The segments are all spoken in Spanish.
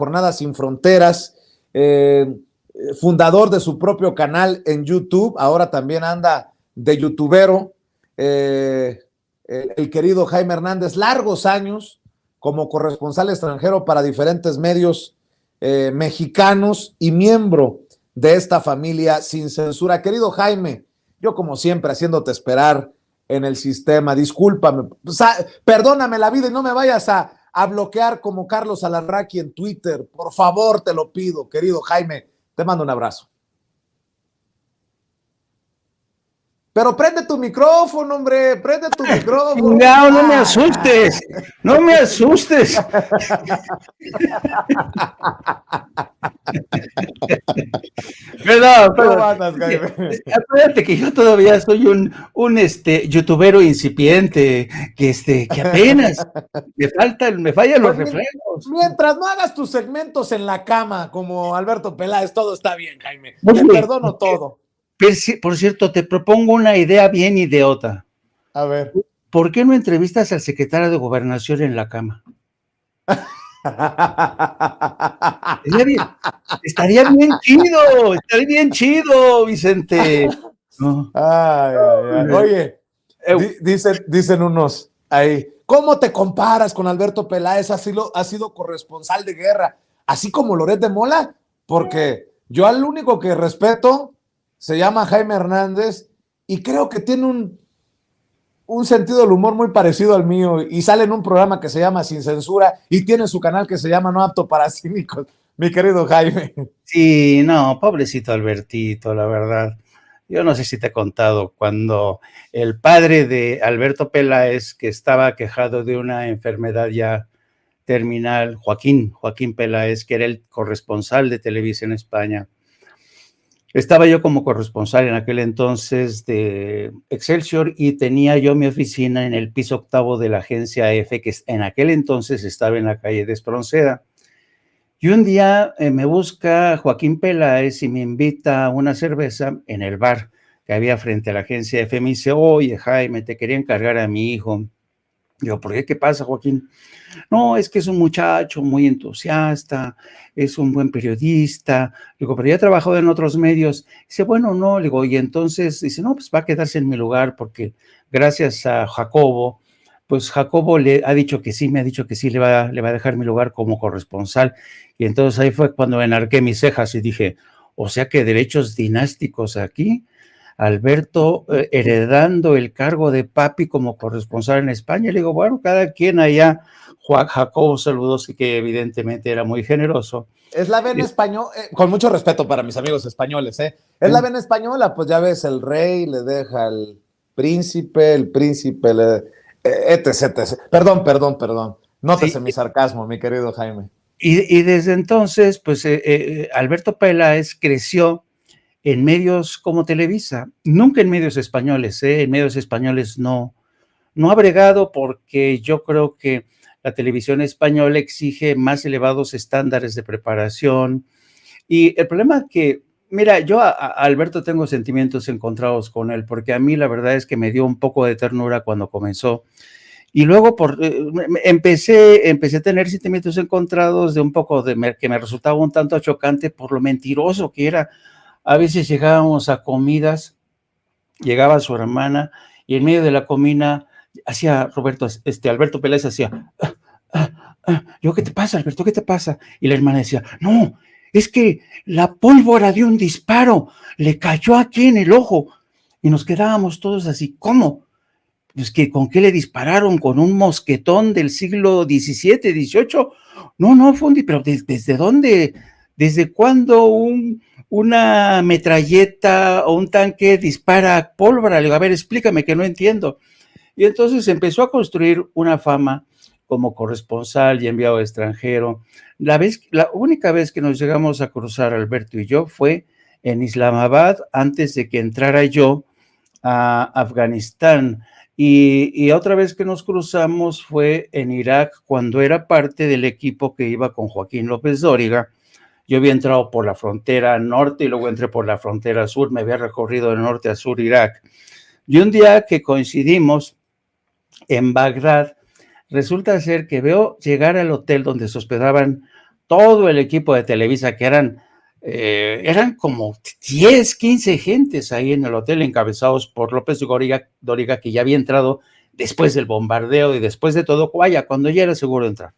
Jornada Sin Fronteras, fundador de su propio canal en YouTube, ahora también anda de youtubero, el querido Jaime Hernández, largos años como corresponsal extranjero para diferentes medios mexicanos y miembro de esta familia Sin Censura. Querido Jaime, yo como siempre haciéndote esperar en el sistema, discúlpame, perdóname la vida y no me vayas a bloquear como Carlos Alarraqui en Twitter, por favor, te lo pido, querido Jaime, te mando un abrazo. Pero prende tu micrófono, hombre, prende tu micrófono. No, no me asustes, no me asustes. Perdón, ¿Cómo andas, Jaime? Acuérdate que yo todavía soy un youtubero incipiente, que apenas me fallan los reflejos. Mientras no hagas tus segmentos en la cama como Alberto Peláez, todo está bien, Jaime. Te perdono todo. Por cierto, te propongo una idea bien idiota. A ver. ¿Por qué no entrevistas al secretario de Gobernación en la cama? Estaría bien chido, Vicente. No. Oye, dicen unos ahí, ¿cómo te comparas con Alberto Peláez? Has sido corresponsal de guerra, así como Loret de Mola, porque yo al único que respeto se llama Jaime Hernández y creo que tiene un sentido del humor muy parecido al mío y sale en un programa que se llama Sin Censura y tiene su canal que se llama No Apto para Cínicos, mi querido Jaime. Sí, no, pobrecito Albertito, la verdad. Yo no sé si te he contado cuando el padre de Alberto Peláez, que estaba quejado de una enfermedad ya terminal, Joaquín Peláez, que era el corresponsal de Televisa en España. Estaba yo como corresponsal en aquel entonces de Excelsior y tenía yo mi oficina en el piso 8º de la agencia F, que en aquel entonces estaba en la calle de Espronceda. Y un día me busca Joaquín Peláez y me invita a una cerveza en el bar que había frente a la agencia F. Me dice, oye, Jaime, te quería encargar a mi hijo. Yo, ¿por qué? ¿Qué pasa, Joaquín? No, es que es un muchacho muy entusiasta, es un buen periodista. Digo, pero ya ha trabajado en otros medios. Dice, bueno, no. Le digo, y entonces, dice, no, pues va a quedarse en mi lugar porque gracias a Jacobo, pues Jacobo le ha dicho que sí, me ha dicho que sí, le va a dejar mi lugar como corresponsal. Y entonces ahí fue cuando enarqué mis cejas y dije, o sea que derechos dinásticos aquí. Alberto heredando el cargo de papi como corresponsal en España. Le digo, bueno, cada quien allá. Jacobo saludos y que evidentemente era muy generoso. Es la vena española, con mucho respeto para mis amigos españoles, es la vena española, pues ya ves, el rey le deja al príncipe, el príncipe le... etc. Perdón. Nótese mi sarcasmo, mi querido Jaime. Y desde entonces, pues Alberto Peláez creció en medios como Televisa, nunca en medios españoles, en medios españoles no ha bregado porque yo creo que la televisión española exige más elevados estándares de preparación y el problema que, mira, yo a Alberto tengo sentimientos encontrados con él porque a mí la verdad es que me dio un poco de ternura cuando comenzó y luego empecé a tener sentimientos encontrados de un poco que me resultaba un tanto chocante por lo mentiroso que era. A veces llegábamos a comidas, llegaba su hermana y en medio de la comida hacía Alberto Peláez hacía, yo, ¿qué te pasa, Alberto? ¿Qué te pasa? Y la hermana decía, no, es que la pólvora dio un disparo, le cayó aquí en el ojo. Y nos quedábamos todos así, ¿cómo? Pues que ¿con qué le dispararon? ¿Con un mosquetón del siglo XVII, XVIII? No, fue pero ¿desde dónde? ¿Desde cuándo una metralleta o un tanque dispara pólvora? Le digo, a ver, explícame que no entiendo. Y entonces empezó a construir una fama como corresponsal y enviado extranjero. La única vez que nos llegamos a cruzar, Alberto y yo, fue en Islamabad, antes de que entrara yo a Afganistán. Y otra vez que nos cruzamos fue en Irak, cuando era parte del equipo que iba con Joaquín López Dóriga. Yo había entrado por la frontera norte y luego entré por la frontera sur, me había recorrido de norte a sur Irak. Y un día que coincidimos en Bagdad, resulta ser que veo llegar al hotel donde se hospedaban todo el equipo de Televisa, que eran como 10, 15 gentes ahí en el hotel, encabezados por López Dóriga, que ya había entrado después del bombardeo y después de todo, vaya, cuando ya era seguro entrar.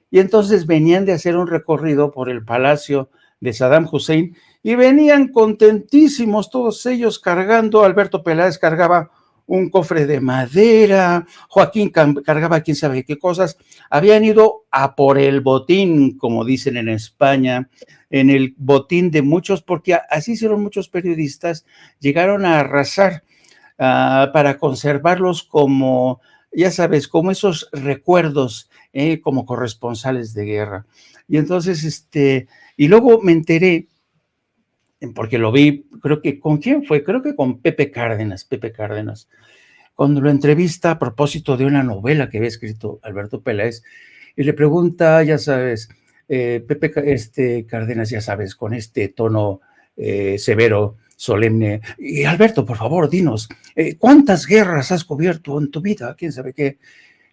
Y entonces venían de hacer un recorrido por el palacio de Saddam Hussein y venían contentísimos todos ellos cargando. Alberto Peláez cargaba un cofre de madera, Joaquín cargaba quién sabe qué cosas. Habían ido a por el botín, como dicen en España, en el botín de muchos, porque así hicieron muchos periodistas, llegaron a arrasar para conservarlos como, ya sabes, como esos recuerdos, como corresponsales de guerra. Y entonces, y luego me enteré, porque lo vi, creo que, ¿con quién fue? Creo que con Pepe Cárdenas, cuando lo entrevista a propósito de una novela que había escrito Alberto Peláez, y le pregunta, ya sabes, Pepe Cárdenas, ya sabes, con este tono severo, solemne, y Alberto, por favor, dinos, ¿cuántas guerras has cubierto en tu vida? ¿Quién sabe qué?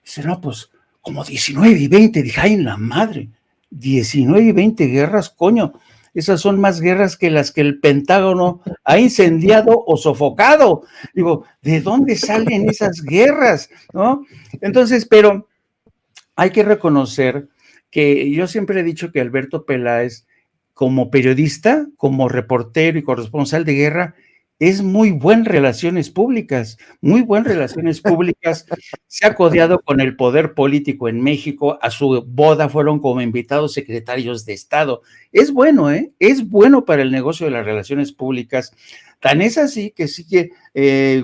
Dice, no, pues, como 19 y 20, dije, ay, en la madre, 19 y 20 guerras, coño, esas son más guerras que las que el Pentágono ha incendiado o sofocado. Digo, ¿de dónde salen esas guerras? ¿No? Entonces, pero hay que reconocer que yo siempre he dicho que Alberto Peláez, como periodista, como reportero y corresponsal de guerra, es muy buen relaciones públicas, se ha codeado con el poder político en México, a su boda fueron como invitados secretarios de Estado. Es bueno, es bueno para el negocio de las relaciones públicas, tan es así que sigue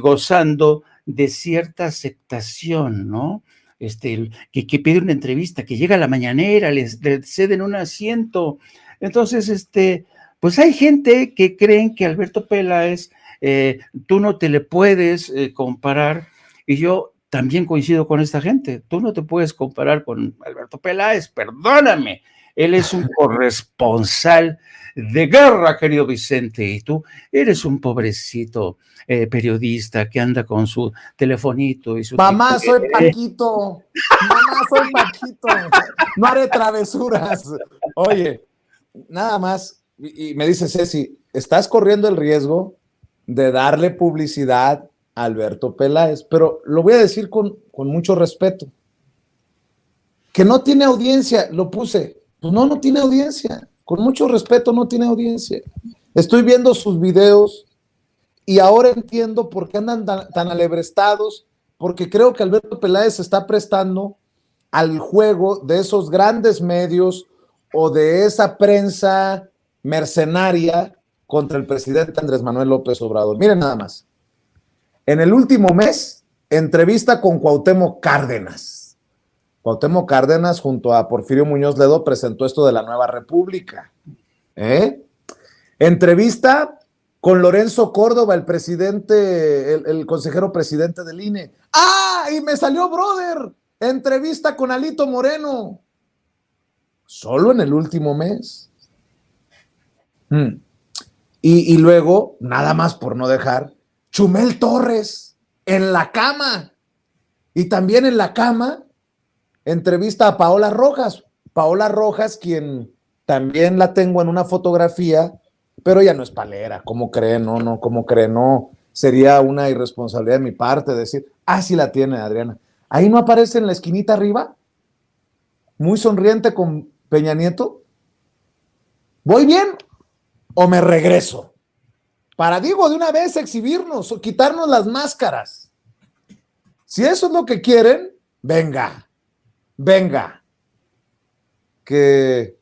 gozando de cierta aceptación, ¿no? Que pide una entrevista, que llega a la mañanera, le ceden un asiento. Entonces, pues hay gente que creen que Alberto Peláez, tú no te le puedes comparar, y yo también coincido con esta gente, tú no te puedes comparar con Alberto Peláez, perdóname, él es un corresponsal de guerra, querido Vicente, y tú eres un pobrecito periodista que anda con su telefonito y su... Mamá, soy Paquito. Mamá, soy Paquito. No haré travesuras. Oye, nada más, y me dice Ceci, estás corriendo el riesgo de darle publicidad a Alberto Peláez, pero lo voy a decir con mucho respeto. Que no tiene audiencia, lo puse. Pues no tiene audiencia. Con mucho respeto, no tiene audiencia. Estoy viendo sus videos y ahora entiendo por qué andan tan alebrestados, porque creo que Alberto Peláez se está prestando al juego de esos grandes medios o de esa prensa mercenaria contra el presidente Andrés Manuel López Obrador. Miren nada más. En el último mes, entrevista con Cuauhtémoc Cárdenas. Cuauhtémoc Cárdenas junto a Porfirio Muñoz Ledo presentó esto de la Nueva República. Entrevista con Lorenzo Córdoba, el presidente, el consejero presidente del INE. ¡Ah! Y me salió, brother, entrevista con Alito Moreno. Solo en el último mes. Y luego, nada más por no dejar, Chumel Torres, en la cama. Y también en la cama, entrevista a Paola Rojas. Paola Rojas, quien también la tengo en una fotografía, pero ella no es palera. ¿Cómo creen? No, ¿cómo creen? No, sería una irresponsabilidad de mi parte decir, sí la tiene Adriana. Ahí no aparece en la esquinita arriba, muy sonriente con Peña Nieto. ¿Voy bien o me regreso? Para, digo, de una vez exhibirnos o quitarnos las máscaras. Si eso es lo que quieren, venga, que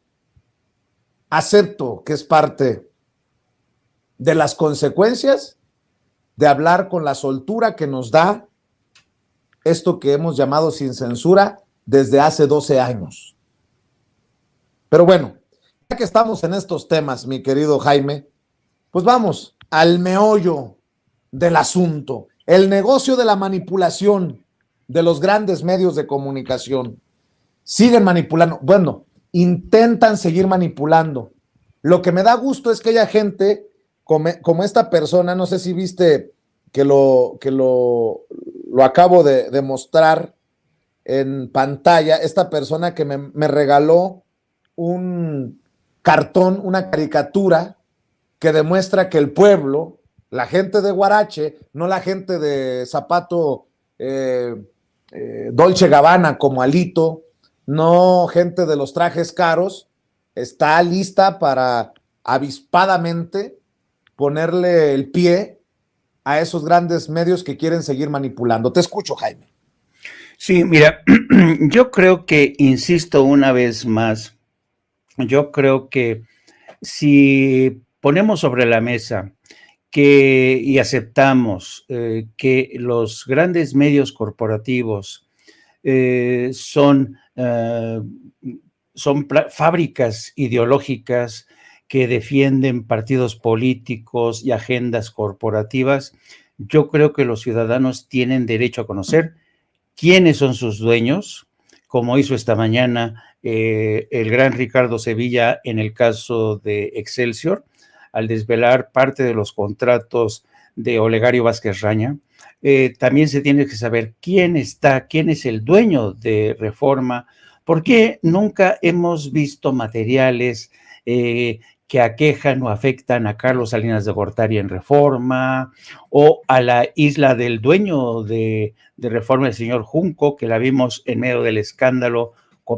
acepto que es parte de las consecuencias de hablar con la soltura que nos da esto que hemos llamado sin censura desde hace 12 años. Pero bueno, ya que estamos en estos temas, mi querido Jaime, pues vamos al meollo del asunto, el negocio de la manipulación de los grandes medios de comunicación. Siguen manipulando, bueno, intentan seguir manipulando. Lo que me da gusto es que haya gente como esta persona, no sé si viste que lo acabo de mostrar en pantalla, esta persona que me regaló un cartón, una caricatura que demuestra que el pueblo, la gente de Huarache, no la gente de zapato Dolce Gabbana como Alito, no gente de los trajes caros, está lista para avispadamente ponerle el pie a esos grandes medios que quieren seguir manipulando. Te escucho, Jaime. Sí, mira, yo creo que, insisto una vez más, yo creo que si ponemos sobre la mesa y aceptamos que los grandes medios corporativos son fábricas ideológicas que defienden partidos políticos y agendas corporativas, yo creo que los ciudadanos tienen derecho a conocer quiénes son sus dueños, como hizo esta mañana el gran Ricardo Sevilla en el caso de Excelsior, al desvelar parte de los contratos de Olegario Vázquez Raña. También se tiene que saber quién es el dueño de Reforma, porque nunca hemos visto materiales que aquejan o afectan a Carlos Salinas de Gortari en Reforma, o a la isla del dueño de Reforma, el señor Junco, que la vimos en medio del escándalo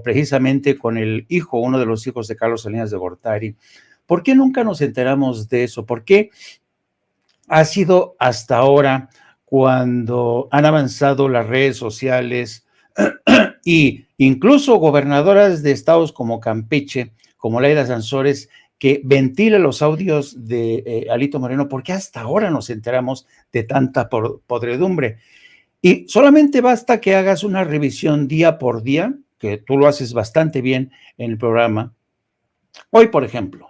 precisamente con el hijo, uno de los hijos de Carlos Salinas de Gortari. ¿Por qué nunca nos enteramos de eso? ¿Por qué ha sido hasta ahora, cuando han avanzado las redes sociales y incluso gobernadoras de estados como Campeche, como Laida Sansores, que ventila los audios de Alito Moreno? ¿Por qué hasta ahora nos enteramos de tanta podredumbre? Y solamente basta que hagas una revisión día por día, que tú lo haces bastante bien en el programa. Hoy, por ejemplo,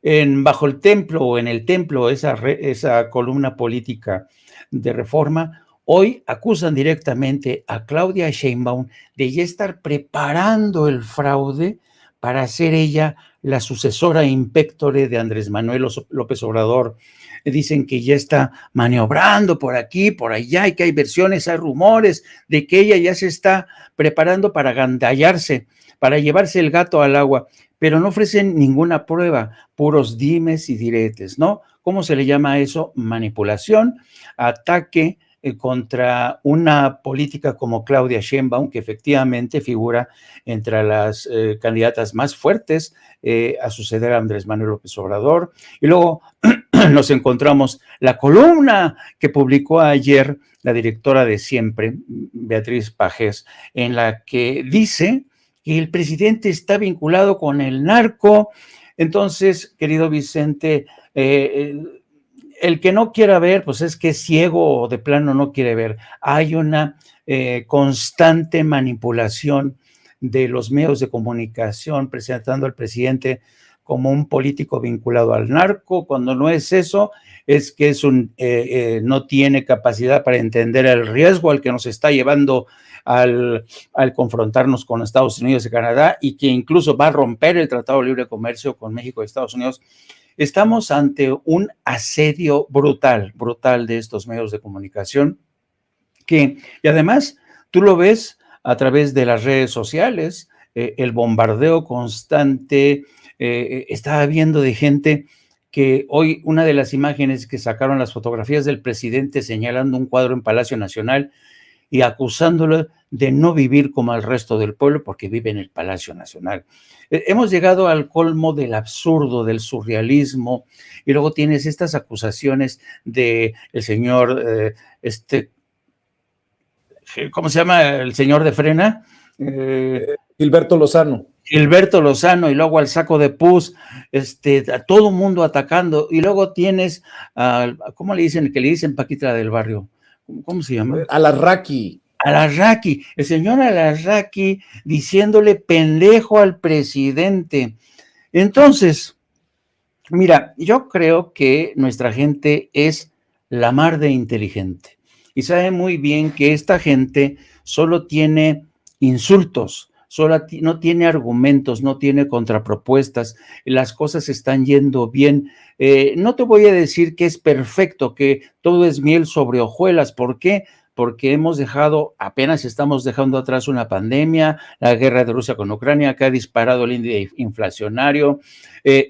Bajo el Templo o en el Templo, esa columna política de Reforma, hoy acusan directamente a Claudia Sheinbaum de ya estar preparando el fraude para ser ella la sucesora in pectore de Andrés Manuel López Obrador. Dicen que ya está maniobrando por aquí, por allá, y que hay versiones, hay rumores de que ella ya se está preparando para agandallarse, para llevarse el gato al agua, pero no ofrecen ninguna prueba, puros dimes y diretes, ¿no? ¿Cómo se le llama a eso? Manipulación, ataque contra una política como Claudia Sheinbaum, que efectivamente figura entre las candidatas más fuertes a suceder a Andrés Manuel López Obrador. Y luego nos encontramos la columna que publicó ayer la directora de Siempre, Beatriz Pajés, en la que dice que el presidente está vinculado con el narco. Entonces, querido Vicente, el que no quiera ver, pues es que es ciego o de plano no quiere ver. Hay una constante manipulación de los medios de comunicación presentando al presidente como un político vinculado al narco. Cuando no es eso, es que no tiene capacidad para entender el riesgo al que nos está llevando al confrontarnos con Estados Unidos y Canadá, y que incluso va a romper el Tratado de Libre Comercio con México y Estados Unidos. Estamos ante un asedio brutal de estos medios de comunicación, y además tú lo ves a través de las redes sociales, el bombardeo constante. Estaba viendo de gente que hoy, una de las imágenes que sacaron, las fotografías del presidente señalando un cuadro en Palacio Nacional y acusándolo de no vivir como el resto del pueblo porque vive en el Palacio Nacional. Hemos llegado al colmo del absurdo, del surrealismo, y luego tienes estas acusaciones de el señor, ¿cómo se llama? El señor de Frena. Gilberto Lozano. Gilberto Lozano, y luego al saco de pus, a todo mundo atacando, y luego tienes, ¿cómo le dicen? Que le dicen Paquita del Barrio. ¿Cómo se llama? Alarraqui. Alarraqui, el señor Alarraqui diciéndole pendejo al presidente. Entonces, mira, yo creo que nuestra gente es la mar de inteligente y sabe muy bien que esta gente solo tiene insultos, no tiene argumentos, no tiene contrapropuestas, las cosas están yendo bien. No te voy a decir que es perfecto, que todo es miel sobre hojuelas. ¿Por qué? porque apenas estamos dejando atrás una pandemia, la guerra de Rusia con Ucrania, que ha disparado el índice inflacionario,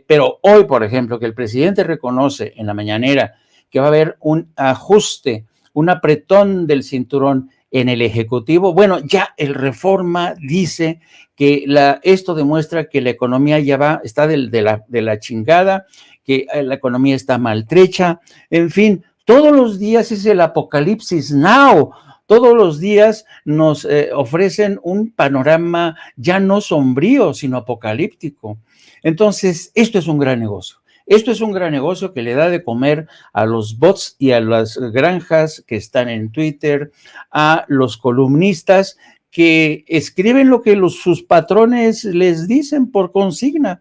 pero hoy, por ejemplo, que el presidente reconoce en la mañanera que va a haber un ajuste, un apretón del cinturón en el Ejecutivo, bueno, ya el Reforma dice que esto demuestra que la economía ya está de la chingada, que la economía está maltrecha, en fin, todos los días es el apocalipsis now. Todos los días nos ofrecen un panorama ya no sombrío, sino apocalíptico. Entonces, esto es un gran negocio. Esto es un gran negocio que le da de comer a los bots y a las granjas que están en Twitter, a los columnistas que escriben lo que sus patrones les dicen por consigna.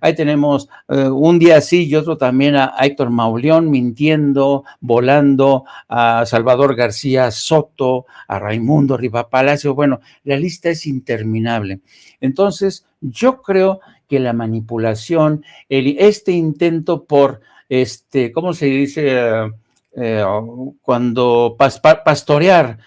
Ahí tenemos un día así y otro también a Héctor Mauleón mintiendo, volando, a Salvador García Soto, a Raimundo Rivapalacio. Bueno, la lista es interminable. Entonces, yo creo que la manipulación, este intento por, ¿cómo se dice? Cuando pastorear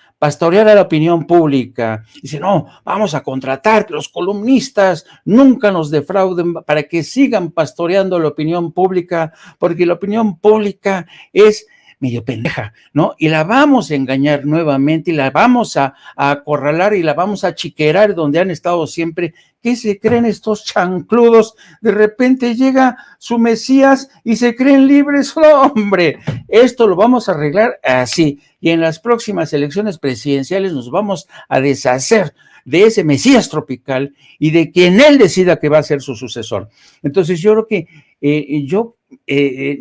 a la opinión pública. Dice, no, vamos a contratar que los columnistas nunca nos defrauden para que sigan pastoreando la opinión pública, porque la opinión pública es medio pendeja, ¿no? Y la vamos a engañar nuevamente y la vamos a acorralar y la vamos a chiquerar donde han estado siempre. ¿Qué se creen estos chancludos? De repente llega su Mesías y se creen libres. ¡Oh, hombre! Esto lo vamos a arreglar así. Y en las próximas elecciones presidenciales nos vamos a deshacer de ese Mesías tropical y de quien él decida que va a ser su sucesor. Entonces yo creo que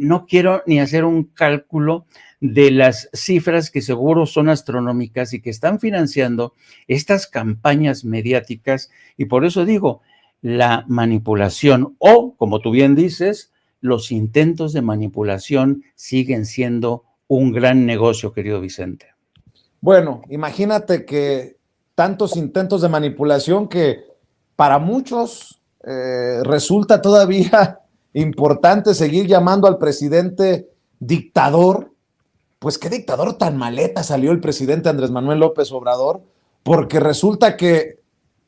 no quiero ni hacer un cálculo de las cifras que seguro son astronómicas y que están financiando estas campañas mediáticas, y por eso digo, la manipulación o, como tú bien dices, los intentos de manipulación siguen siendo un gran negocio, querido Vicente. Bueno, imagínate que tantos intentos de manipulación que para muchos resulta todavía importante seguir llamando al presidente dictador. Pues qué dictador tan maleta salió el presidente Andrés Manuel López Obrador, porque resulta que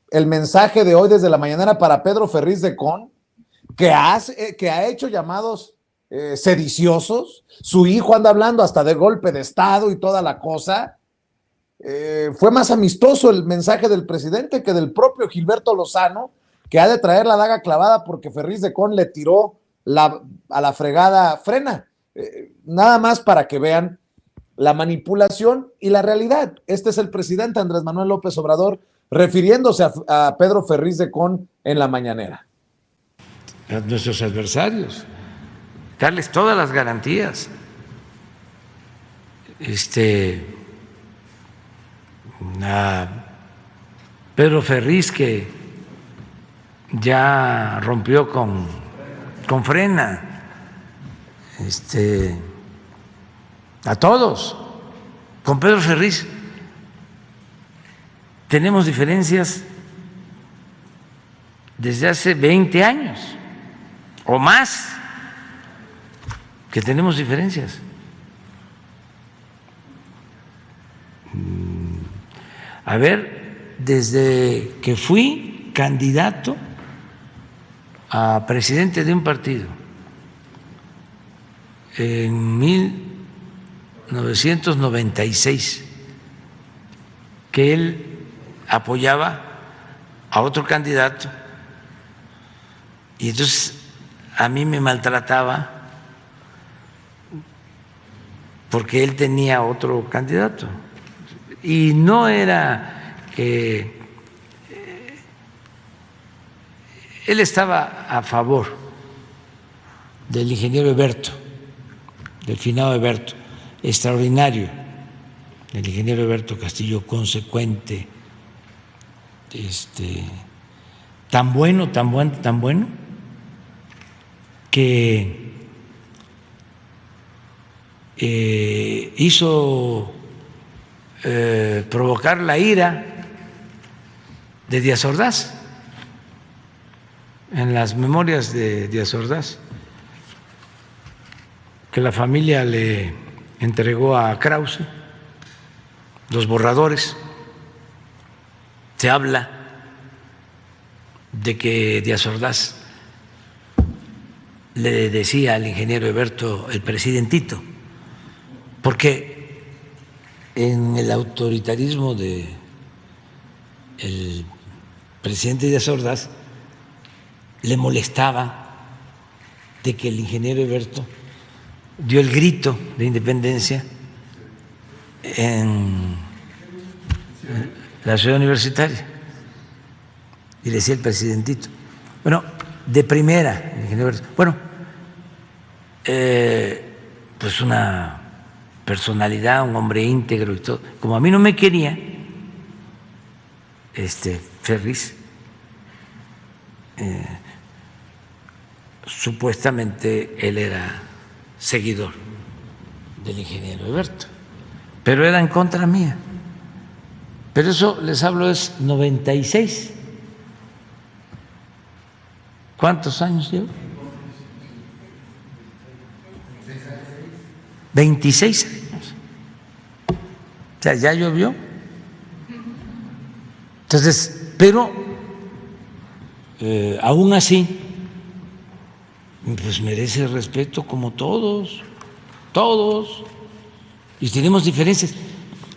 el mensaje de hoy desde la mañanera para Pedro Ferriz de Con, que ha hecho llamados sediciosos, su hijo anda hablando hasta de golpe de Estado y toda la cosa, fue más amistoso el mensaje del presidente que del propio Gilberto Lozano, que ha de traer la daga clavada porque Ferriz de Con le tiró a la fregada frena. Nada más para que vean la manipulación y la realidad. Este es el presidente Andrés Manuel López Obrador refiriéndose a Pedro Ferriz de Con en la mañanera. A nuestros adversarios, darles todas las garantías. A Pedro Ferriz, que ya rompió con Frena, a todos. Con Pedro Ferriz tenemos diferencias desde hace 20 años o más que tenemos diferencias. A ver, desde que fui candidato a presidente de un partido en 1996, que él apoyaba a otro candidato y entonces a mí me maltrataba porque él tenía otro candidato y no era que él estaba a favor del ingeniero Eberto, del finado Eberto, extraordinario, el ingeniero Eberto Castillo, consecuente, tan bueno, que hizo provocar la ira de Díaz Ordaz. En las memorias de Díaz Ordaz, que la familia le entregó a Krause, los borradores, se habla de que Díaz Ordaz le decía al ingeniero Eberto el presidentito, porque en el autoritarismo de el presidente Díaz Ordaz le molestaba de que el ingeniero Eberto dio el grito de independencia en la ciudad universitaria, y decía el presidentito, bueno, de primera, el ingeniero Eberto, bueno, pues una personalidad, un hombre íntegro y todo, como a mí no me quería, Ferris, supuestamente él era seguidor del ingeniero Eberto, pero era en contra mía. Pero eso, les hablo, es 96. ¿Cuántos años llevo? 26 años. O sea, ya llovió. Entonces, pero aún así, pues merece respeto como todos, y tenemos diferencias.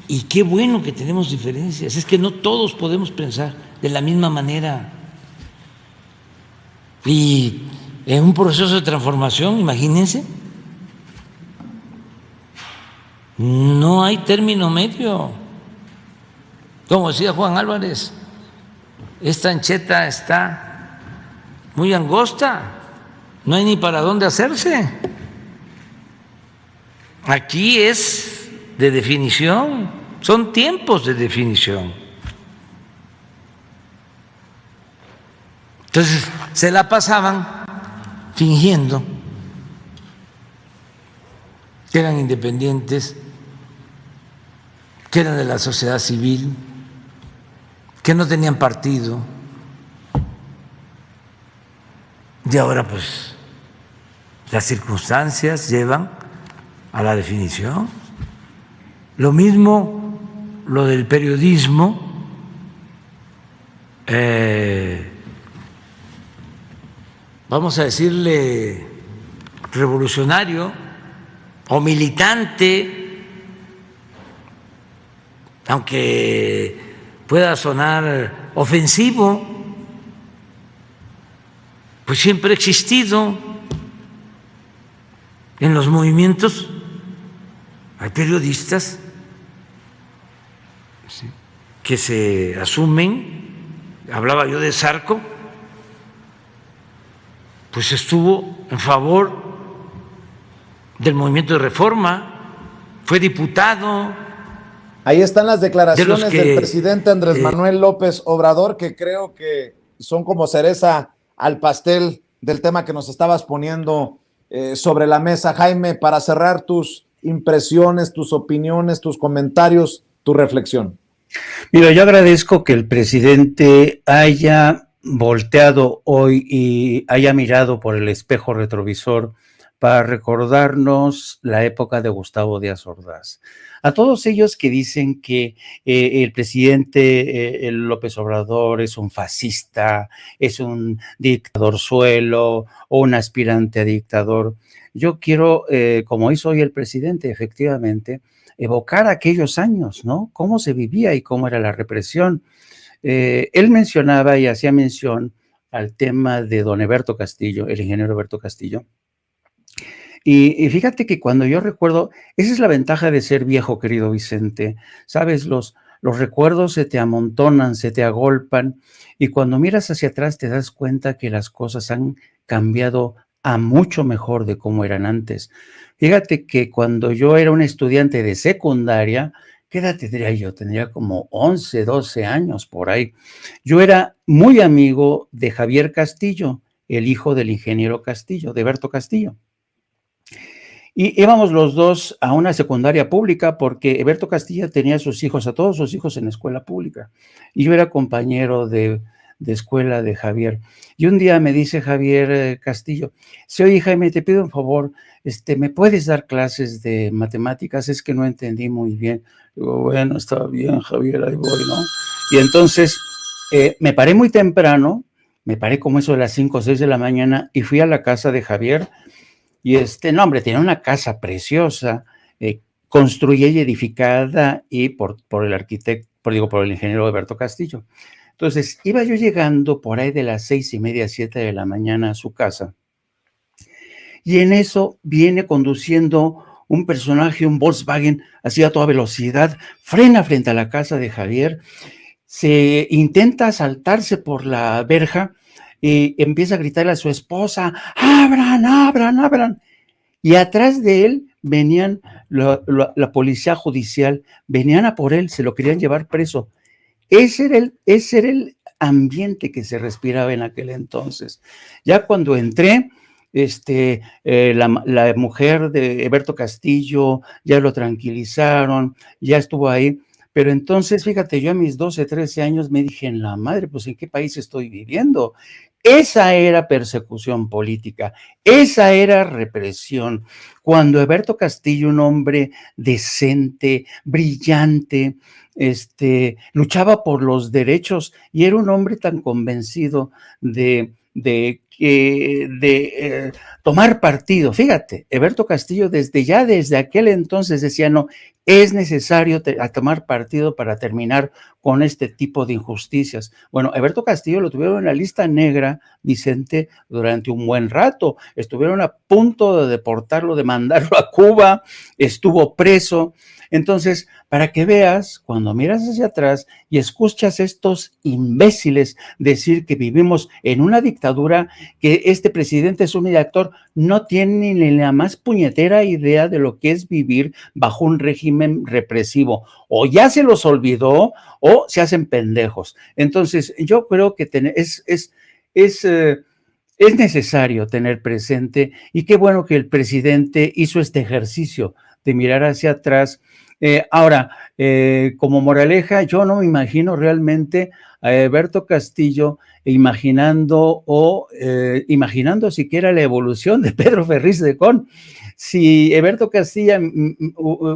Y qué bueno que tenemos diferencias, es que no todos podemos pensar de la misma manera. Y en un proceso de transformación, imagínense, no hay término medio. Como decía Juan Álvarez, esta ancheta está muy angosta, no hay ni para dónde hacerse. Aquí es de definición, son tiempos de definición. Entonces se la pasaban fingiendo que eran independientes, que eran de la sociedad civil, que no tenían partido. Y ahora pues las circunstancias llevan a la definición. Lo mismo lo del periodismo, vamos a decirle revolucionario o militante, aunque pueda sonar ofensivo, pues siempre ha existido. En los movimientos hay periodistas que se asumen, hablaba yo de Zarco, pues estuvo en favor del movimiento de reforma, fue diputado. Ahí están las declaraciones que, del presidente Andrés Manuel López Obrador, que creo que son como cereza al pastel del tema que nos estabas poniendo sobre la mesa. Jaime, para cerrar, tus impresiones, tus opiniones, tus comentarios, tu reflexión. Mira, yo agradezco que el presidente haya volteado hoy y haya mirado por el espejo retrovisor para recordarnos la época de Gustavo Díaz Ordaz. A todos ellos que dicen que el presidente López Obrador es un fascista, es un dictadorzuelo o un aspirante a dictador, yo quiero, como hizo hoy el presidente, efectivamente, evocar aquellos años, ¿no? Cómo se vivía y cómo era la represión. Él mencionaba y hacía mención al tema de don Eberto Castillo, el ingeniero Eberto Castillo. Y fíjate que cuando yo recuerdo, esa es la ventaja de ser viejo, querido Vicente, ¿sabes? Los recuerdos se te amontonan, se te agolpan, y cuando miras hacia atrás te das cuenta que las cosas han cambiado a mucho mejor de cómo eran antes. Fíjate que cuando yo era un estudiante de secundaria, ¿qué edad tendría yo? Tendría como 11, 12 años por ahí. Yo era muy amigo de Javier Castillo, el hijo del ingeniero Castillo, de Eberto Castillo. Y íbamos los dos a una secundaria pública porque Eberto Castillo tenía a sus hijos, a todos sus hijos en escuela pública. Y yo era compañero de de escuela de Javier. Y un día me dice Javier Castillo, sí, oye Jaime, te pido un favor, ¿me puedes dar clases de matemáticas? Es que no entendí muy bien. Digo, bueno, está bien, Javier, ahí voy, ¿no? Y entonces me paré muy temprano, me paré como eso de las 5 o 6 de la mañana y fui a la casa de Javier. Y no, hombre, tenía una casa preciosa, construida y edificada y por el arquitecto, por el ingeniero Alberto Castillo. Entonces, iba yo llegando por ahí de las 6:30, 7 de la mañana a su casa. Y en eso viene conduciendo un personaje, un Volkswagen, así a toda velocidad, frena frente a la casa de Javier, se intenta saltarse por la verja y empieza a gritarle a su esposa, abran, abran, abran. Y atrás de él venían la policía judicial, venían a por él, se lo querían llevar preso. Ese era el ambiente que se respiraba en aquel entonces. Ya cuando entré, la mujer de Eberto Castillo ya lo tranquilizaron, ya estuvo ahí. Pero entonces, fíjate, yo a mis 12, 13 años me dije, en la madre, pues ¿en qué país estoy viviendo? Esa era persecución política, esa era represión. Cuando Eberto Castillo, un hombre decente, brillante, luchaba por los derechos y era un hombre tan convencido de tomar partido. Fíjate, Eberto Castillo desde aquel entonces decía, no, es necesario tomar partido para terminar con este tipo de injusticias. Bueno, Eberto Castillo lo tuvieron en la lista negra, Vicente, durante un buen rato. Estuvieron a punto de deportarlo, de mandarlo a Cuba, estuvo preso. Entonces, para que veas, cuando miras hacia atrás y escuchas estos imbéciles decir que vivimos en una dictadura, que este presidente es un dictador, no tienen ni la más puñetera idea de lo que es vivir bajo un régimen represivo. O ya se los olvidó o se hacen pendejos. Entonces, yo creo que es necesario tener presente, y qué bueno que el presidente hizo este ejercicio de mirar hacia atrás. Ahora, como moraleja, yo no me imagino realmente a Eberto Castillo imaginando siquiera la evolución de Pedro Ferriz de Con. Si Eberto Castillo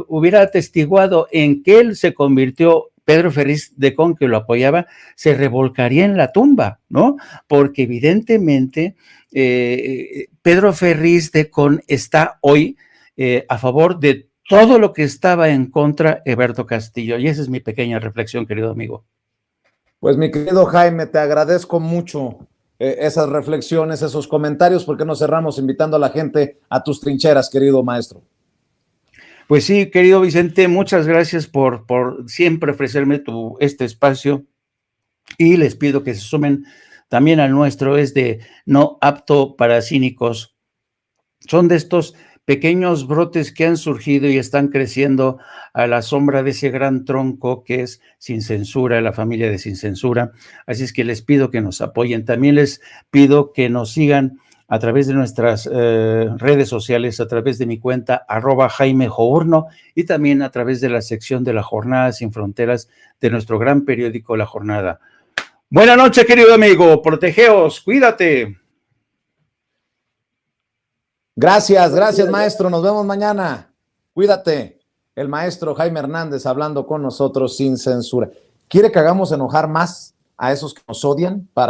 hubiera atestiguado en que él se convirtió, Pedro Ferriz de Con, que lo apoyaba, se revolcaría en la tumba, ¿no? Porque evidentemente Pedro Ferriz de Con está hoy a favor de todo lo que estaba en contra Eberto Castillo. Y esa es mi pequeña reflexión, querido amigo. Pues mi querido Jaime, te agradezco mucho esas reflexiones, esos comentarios. ¿Por qué no cerramos invitando a la gente a tus trincheras, querido maestro? Pues sí, querido Vicente, muchas gracias por siempre ofrecerme este espacio, y les pido que se sumen también al nuestro, es de No Apto para Cínicos. Son de estos pequeños brotes que han surgido y están creciendo a la sombra de ese gran tronco que es Sin Censura, la familia de Sin Censura. Así es que les pido que nos apoyen. También les pido que nos sigan a través de nuestras redes sociales, a través de mi cuenta @JaimeJourno, y también a través de la sección de La Jornada Sin Fronteras de nuestro gran periódico La Jornada. Buenas noches, querido amigo. Protegeos, cuídate. Gracias, maestro. Nos vemos mañana. Cuídate. El maestro Jaime Hernández hablando con nosotros sin censura. ¿Quiere que hagamos enojar más a esos que nos odian para